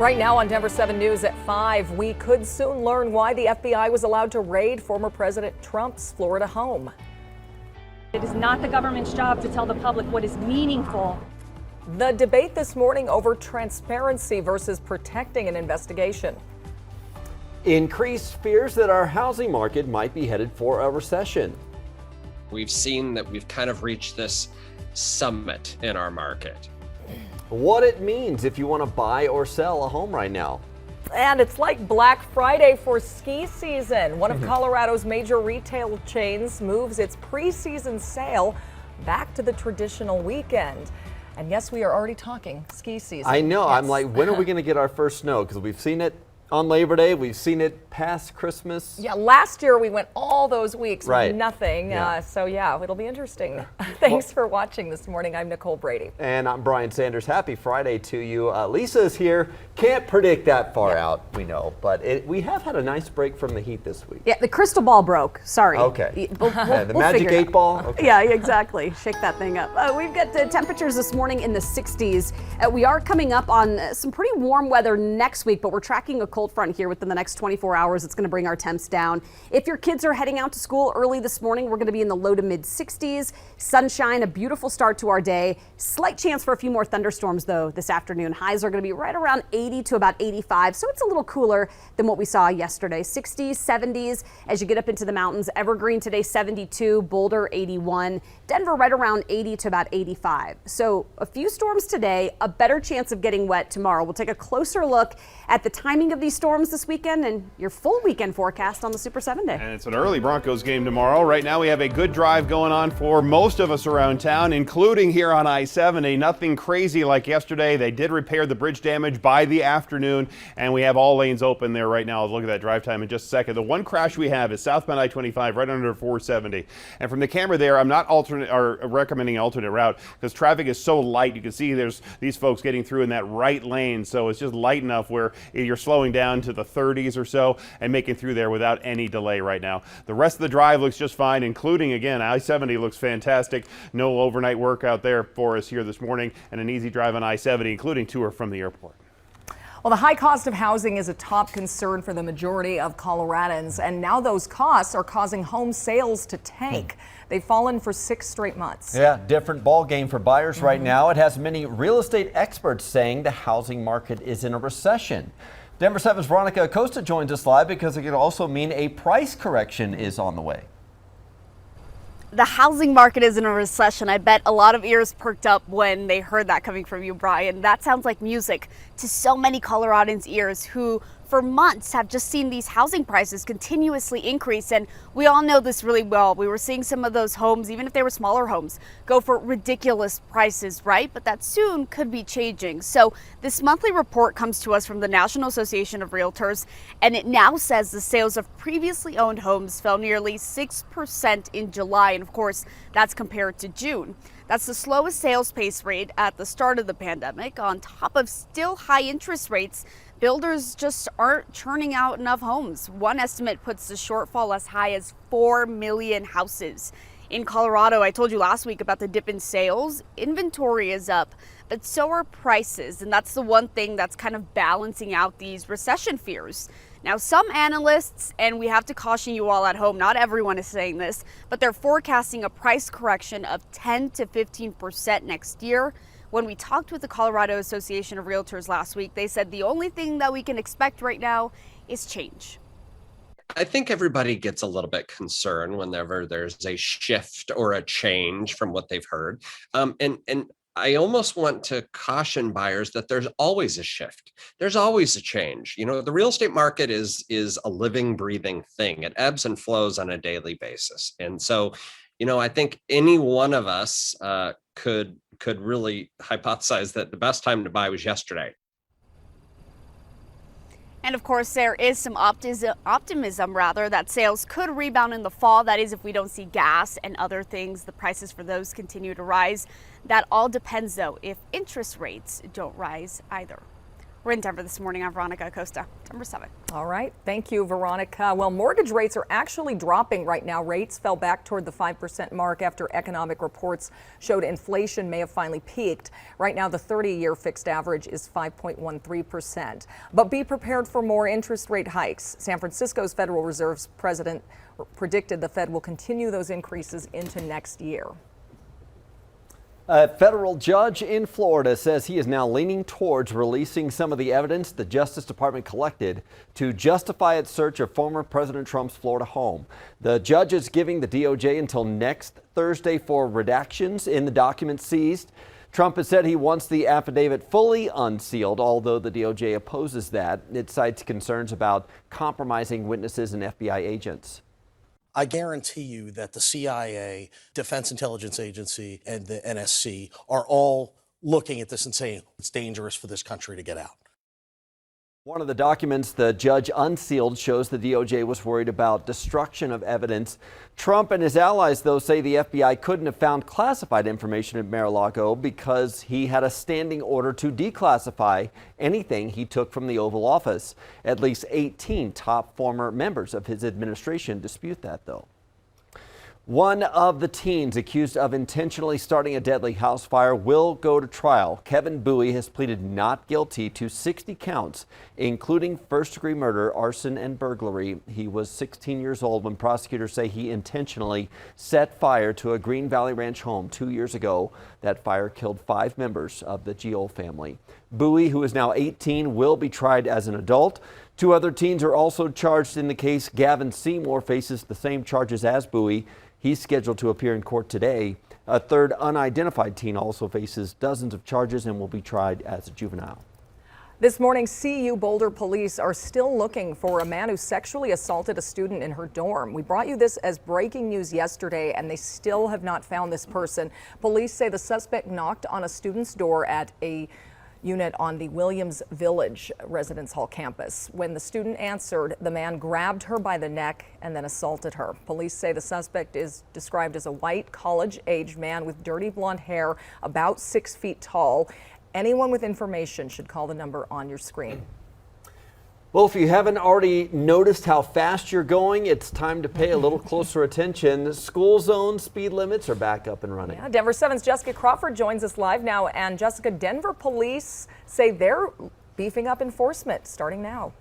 Right now on Denver 7 News at 5, we could soon learn why the FBI was allowed to raid former President Trump's Florida home. It is not the government's job to tell the public what is meaningful. The debate this morning over transparency versus protecting an investigation. Increased fears that our housing market might be headed for a recession. We've seen that we've kind of reached this summit in our market. What it means if you want to buy or sell a home right now. And it's like Black Friday for ski season. One of Colorado's major retail chains moves its preseason sale back to the traditional weekend. And yes, we are already talking ski season. I know. Yes. I'm like, when are we going to get our first snow? Because we've seen it on Labor Day. We've seen it past Christmas. Yeah, last year we went all those weeks Right. with nothing. Yeah. So yeah, it'll be interesting. Thanks for watching this morning. I'm Nicole Brady. And I'm Brian Sanders. Happy Friday to you. Lisa's here. Can't predict that far out, we know. But we have had a nice break from the heat this week. Yeah, the crystal ball broke. Sorry. Okay. We'll The magic figure it 8 out. ball? Okay. Yeah, exactly. Shake that thing up. We've got temperatures this morning in the 60s. We are coming up on some pretty warm weather next week, but we're tracking a cold front here within the next 24 hours. It's going to bring our temps down. If your kids are heading out to school early this morning, we're going to be in the low to mid 60s. Sunshine, a beautiful start to our day. Slight chance for a few more thunderstorms, though, this afternoon. Highs are going to be right around 80 to about 85, so it's a little cooler than what we saw yesterday. 60s, 70s as you get up into the mountains. Evergreen today, 72. Boulder, 81. Denver, right around 80 to about 85. So a few storms today, a better chance of getting wet tomorrow. We'll take a closer look at the timing of these storms this weekend and your full weekend forecast on the Super 7 Day. And it's an early Broncos game tomorrow. Right now we have a good drive going on for most of us around town, including here on I-70. Nothing crazy like yesterday. They did repair the bridge damage by the afternoon, and we have all lanes open there right now. I'll look at that drive time in just a second. The one crash we have is southbound I-25 right under 470. And from the camera there, I'm not recommending alternate route because traffic is so light. You can see there's these folks getting through in that right lane, so it's just light enough where you're slowing down to the 30s or so and making through there without any delay right now. The rest of the drive looks just fine, including, again, I-70 looks fantastic. No overnight work out there for us here this morning, and an easy drive on I-70, including to or from the airport. Well, the high cost of housing is a top concern for the majority of Coloradans, and now those costs are causing home sales to tank. They've fallen for 6 straight months. Yeah, different ball game for buyers right now. It has many real estate experts saying the housing market is in a recession. Denver 7's Veronica Acosta joins us live because it could also mean a price correction is on the way. The housing market is in a recession. I bet a lot of ears perked up when they heard that coming from you, Brian. That sounds like music to so many Coloradans' ears who for months have just seen these housing prices continuously increase. And we all know this really well. We were seeing some of those homes, even if they were smaller homes, go for ridiculous prices, right? But that soon could be changing. So this monthly report comes to us from the National Association of Realtors, and it now says the sales of previously owned homes fell nearly 6% in July. And of course, that's compared to June. That's the slowest sales pace rate at the start of the pandemic. On top of still high interest rates, builders just aren't churning out enough homes. One estimate puts the shortfall as high as 4 million houses. In Colorado, I told you last week about the dip in sales. Inventory is up, but so are prices. And that's the one thing that's kind of balancing out these recession fears. Now, some analysts, and we have to caution you all at home, not everyone is saying this, but they're forecasting a price correction of 10 to 15% next year. When we talked with the Colorado Association of Realtors last week, they said the only thing that we can expect right now is change. I think everybody gets a little bit concerned whenever there's a shift or a change from what they've heard. And I almost want to caution buyers that there's always a shift. There's always a change. You know, the real estate market is a living, breathing thing. It ebbs and flows on a daily basis. And so, you know, I think any one of us could really hypothesize that the best time to buy was yesterday. And of course, there is some optimism that sales could rebound in the fall. That is, if we don't see gas and other things, the prices for those continue to rise. That all depends, though, if interest rates don't rise either. We're in Denver this morning. I'm Veronica Acosta, Denver 7. All right. Thank you, Veronica. Well, mortgage rates are actually dropping right now. Rates fell back toward the 5% mark after economic reports showed inflation may have finally peaked. Right now, the 30-year fixed average is 5.13%. But be prepared for more interest rate hikes. San Francisco's Federal Reserve's president predicted the Fed will continue those increases into next year. A federal judge in Florida says he is now leaning towards releasing some of the evidence the Justice Department collected to justify its search of former President Trump's Florida home. The judge is giving the DOJ until next Thursday for redactions in the documents seized. Trump has said he wants the affidavit fully unsealed, although the DOJ opposes that. It cites concerns about compromising witnesses and FBI agents. I guarantee you that the CIA, Defense Intelligence Agency, and the NSC are all looking at this and saying it's dangerous for this country to get out. One of the documents the judge unsealed shows the DOJ was worried about destruction of evidence. Trump and his allies, though, say the FBI couldn't have found classified information at Mar-a-Lago because he had a standing order to declassify anything he took from the Oval Office. At least 18 top former members of his administration dispute that, though. One of the teens accused of intentionally starting a deadly house fire will go to trial. Kevin Bowie has pleaded not guilty to 60 counts, including first-degree murder, arson, and burglary. He was 16 years old when prosecutors say he intentionally set fire to a Green Valley Ranch home 2 years ago. That fire killed 5 members of the Gio family. Bowie, who is now 18, will be tried as an adult. 2 other teens are also charged in the case. Gavin Seymour faces the same charges as Bowie. He's scheduled to appear in court today. A third unidentified teen also faces dozens of charges and will be tried as a juvenile. This morning, CU Boulder police are still looking for a man who sexually assaulted a student in her dorm. We brought you this as breaking news yesterday, and they still have not found this person. Police say the suspect knocked on a student's door at a unit on the Williams Village Residence Hall campus. When the student answered, the man grabbed her by the neck and then assaulted her. Police say the suspect is described as a white, college-aged man with dirty blonde hair, about 6 feet tall. Anyone with information should call the number on your screen. Well, if you haven't already noticed how fast you're going, it's time to pay a little closer attention. School zone speed limits are back up and running. Yeah, Denver 7's Jessica Crawford joins us live now. And Jessica, Denver police say they're beefing up enforcement starting now.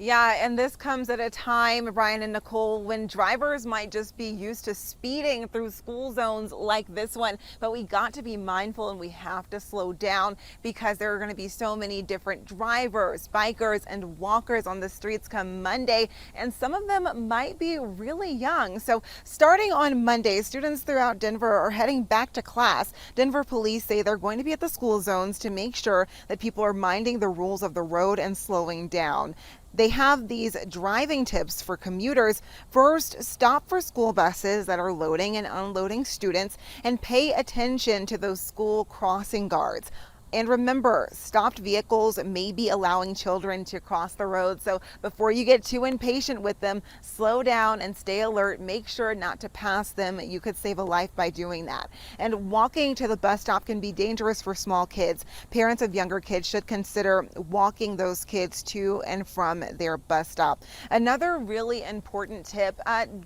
Yeah, and this comes at a time, Brian and Nicole, when drivers might just be used to speeding through school zones like this one. But we got to be mindful and we have to slow down because there are going to be so many different drivers, bikers, and walkers on the streets come Monday. And some of them might be really young. So starting on Monday, students throughout Denver are heading back to class. Denver police say they're going to be at the school zones to make sure that people are minding the rules of the road and slowing down. They have these driving tips for commuters. First, stop for school buses that are loading and unloading students and pay attention to those school crossing guards. And remember, stopped vehicles may be allowing children to cross the road. So before you get too impatient with them, slow down and stay alert. Make sure not to pass them. You could save a life by doing that. And walking to the bus stop can be dangerous for small kids. Parents of younger kids should consider walking those kids to and from their bus stop. Another really important tip,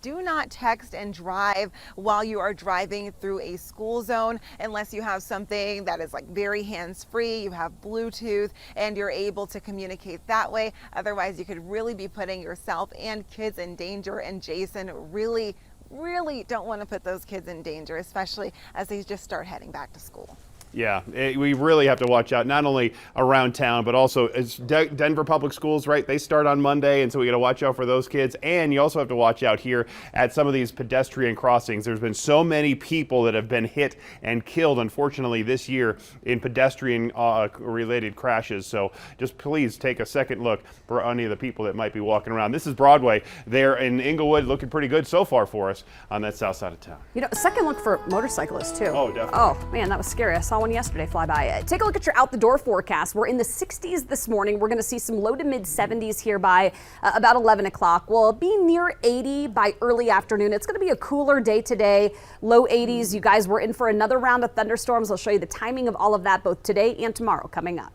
do not text and drive while you are driving through a school zone unless you have something that is like very hands-free, you have Bluetooth, and you're able to communicate that way. Otherwise, you could really be putting yourself and kids in danger. And Jason, really don't want to put those kids in danger, especially as they just start heading back to school. Yeah, we really have to watch out, not only around town, but also it's Denver Public Schools, right? They start on Monday, and so we got to watch out for those kids. And you also have to watch out here at some of these pedestrian crossings. There's been so many people that have been hit and killed, unfortunately, this year in pedestrian-related crashes. So just please take a second look for any of the people that might be walking around. This is Broadway there in Inglewood, looking pretty good so far for us on that south side of town. You know, second look for motorcyclists, too. Oh, definitely. Oh, man, that was scary. I saw one yesterday fly by. Take a look at your out the door forecast. We're in the 60s this morning. We're going to see some low to mid 70s here by about 11 o'clock. We'll be near 80 by early afternoon. It's going to be a cooler day today. Low 80s. You guys, we're in for another round of thunderstorms. I'll show you the timing of all of that both today and tomorrow coming up.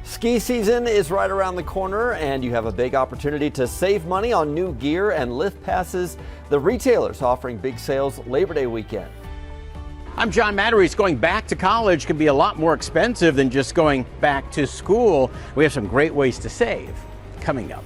Ski season is right around the corner, and you have a big opportunity to save money on new gear and lift passes. The retailers offering big sales Labor Day weekend. I'm John Matteries. Going back to college can be a lot more expensive than just going back to school. We have some great ways to save coming up.